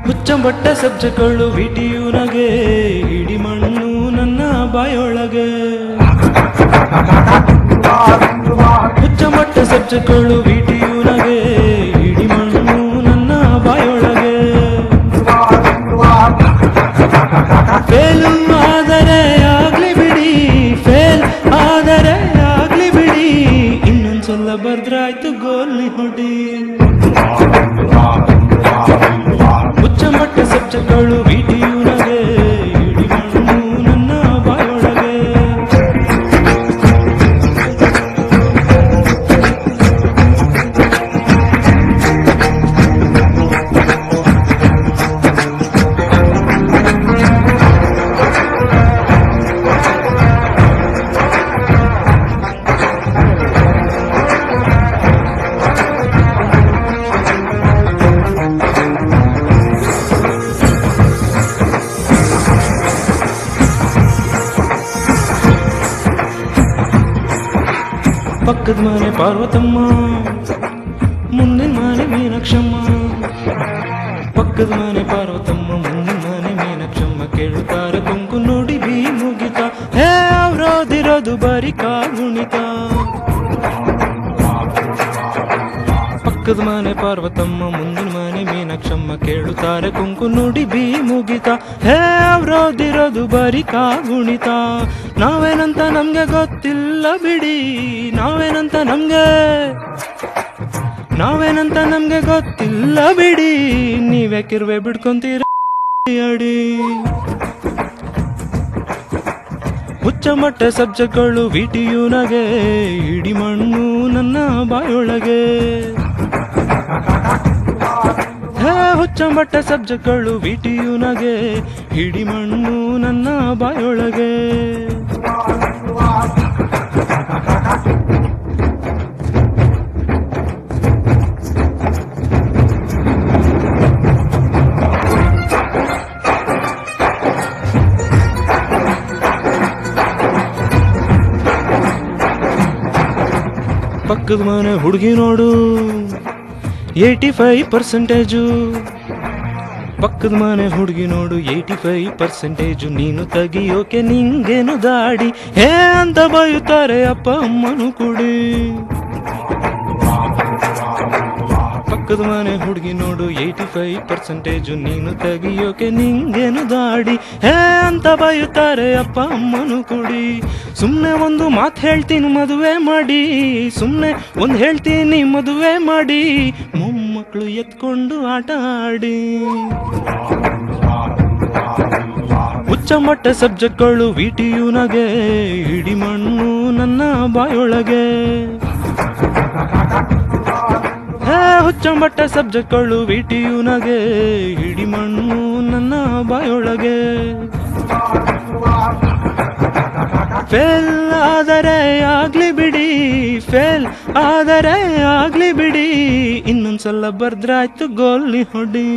ಹುಚ್ಚಂಬಟ್ಟ ಸಬ್ಜೆಕ್ಟ್ಗಳು ವಿಟಿಯುನಗೆ ಇಡಿ ಮಣ್ಣು ನನ್ನ ಬಾಯೊಳಗೆ. ಹುಚ್ಚಂಬಟ್ಟ ಸಬ್ಜೆಕ್ಟ್ಗಳು ವಿಟಿಯುನಗೆ ಇಡಿ ಮಣ್ಣು ನನ್ನ ಬಾಯೊಳಗೆ. ಫೇಲ್ ಆದರೆ ಆಗ್ಲಿ ಬಿಡಿ, ಫೇಲ್ ಆದರೆ ಆಗ್ಲಿ ಬಿಡಿ, ಇನ್ನೊಂದ್ಸಲ ಬರ್ದ್ರಾಯ್ತು ಗೋಲಿ ಹೊಡಿ. ಹುಚ್ಚಂಬಟ್ಟ ಸಬ್ಜೆಕ್ಟ್ಗಳು ವಿಟಿಯುನಗೆ ಇಡಿ ಮಣ್ಣು ನನ್ನ ಬಾಯೊಳಗೆ. ಪಕ್ಕದ ಮನೆ ಪಾರ್ವತಮ್ಮ, ಮುಂದಿನ ಮನೆ ಮೀನಾಕ್ಷಮ್ಮ. ಪಕ್ಕದ ಮನೆ ಪಾರ್ವತಮ್ಮ, ಮುಂದಿನ ಮನೆ ಮೀನಾಕ್ಷಮ್ಮ. ಕೇಳುತ್ತಾರೆ ಕೊಂಕು ನೋಡಿ ಬಿ ಮುಗಿತ, ಹೇ ಅವ್ರೋದಿರೋದು ಬರೀ ಕಾಗುಣಿತ. ಪಕ್ಕದ ಮನೆ ಪಾರ್ವತಮ್ಮ, ಮುಂದಿನ ಮನೆ ಮೀನಾಕ್ಷಮ್ಮ. ಕೇಳುತ್ತಾರೆ ಕೊಂಕು ನೋಡಿ ಬಿ ಮುಗಿತ, ಹೇ ಅವ್ರೋದಿರೋದು ಬರೀ ಕಾಗುಣಿತ. ನಾವೇನಂತ ನಮ್ಗೆ ಗೊತ್ತಿಲ್ಲ ಬಿಡಿ, ನಾವೇನಂತ ನಮ್ಗೆ ಗೊತ್ತಿಲ್ಲ ಬಿಡಿ, ನೀವ್ಯಾಕಿರ್ವೆ ಬಿಡ್ಕೊಂತೀರ ಅಡಿ. ಹುಚ್ಚಂಬಟ್ಟ ಸಬ್ಜೆಕ್ಟ್ಗಳು ವಿಟಿಯುನಗೆ ಇಡಿ ಮಣ್ಣು ನನ್ನ ಬಾಯೊಳಗೆ. ಹುಚ್ಚಂಬಟ್ಟ ಸಬ್ಜೆಕ್ಟ್ಗಳು ವಿಟಿಯುನಗೆ ಇಡಿ ಮಣ್ಣು ನನ್ನ ಬಾಯೊಳಗೆ. ಪಕ್ಕದ ಮನೆ ಹುಡುಗಿ ನೋಡು 85%. ಪಕ್ಕದ ಮನೆ ಹುಡುಗಿ ನೋಡು 85%. ನೀನು ತೆಗಿಯೋಕೆ ನಿಂಗೇನು ದಾಡಿ, ಹೇ ಅಂತ ಬೈಯುತ್ತಾರೆ ಅಪ್ಪ ಅಮ್ಮನು ಕೂಡಿ. ಪಕ್ಕದ ಮನೆ ಹುಡುಗಿ ನೋಡು 85%. ನೀನು ತೆಗಿಯೋಕೆ ನಿಂಗೇನು ದಾಡಿ, ಹೇ ಅಂತ ಬೈಯುತ್ತಾರೆ ಅಪ್ಪ ಅಮ್ಮನು ಕೂಡಿ. ಸುಮ್ನೆ ಒಂದು ಮಾತು ಹೇಳ್ತೀನಿ ಮದುವೆ ಮಾಡಿ, ಸುಮ್ನೆ ಒಂದು ಹೇಳ್ತೀನಿ ಮದುವೆ ಮಾಡಿ, ಮೊಮ್ಮಕ್ಕಳು ಎತ್ಕೊಂಡು ಆಟ ಆಡಿ. ಹುಚ್ಚಂಬಟ್ಟ ಸಬ್ಜೆಕ್ಟ್ಗಳು ವಿಟಿಯುನಗೆ ಇಡಿ ಮಣ್ಣು ನನ್ನ ಬಾಯೊಳಗೆ. ಹುಚ್ಚಂಬಟ್ಟ ಸಬ್ಜೆಕ್ಟ್ಗಳು ವಿಟಿಯುನಗೆ ಇಡಿ ಮಣ್ಣು ನನ್ನ ಬಾಯೊಳಗೆ. ಫೇಲ್ ಆದರೆ ಆಗ್ಲಿ ಬಿಡಿ, ಫೇಲ್ ಆದರೆ ಆಗ್ಲಿ ಬಿಡಿ, ಇನ್ನೊಂದ್ಸಲ ಬರ್ದ್ರಾಯ್ತು ಗೋಲಿ ಹೊಡಿ.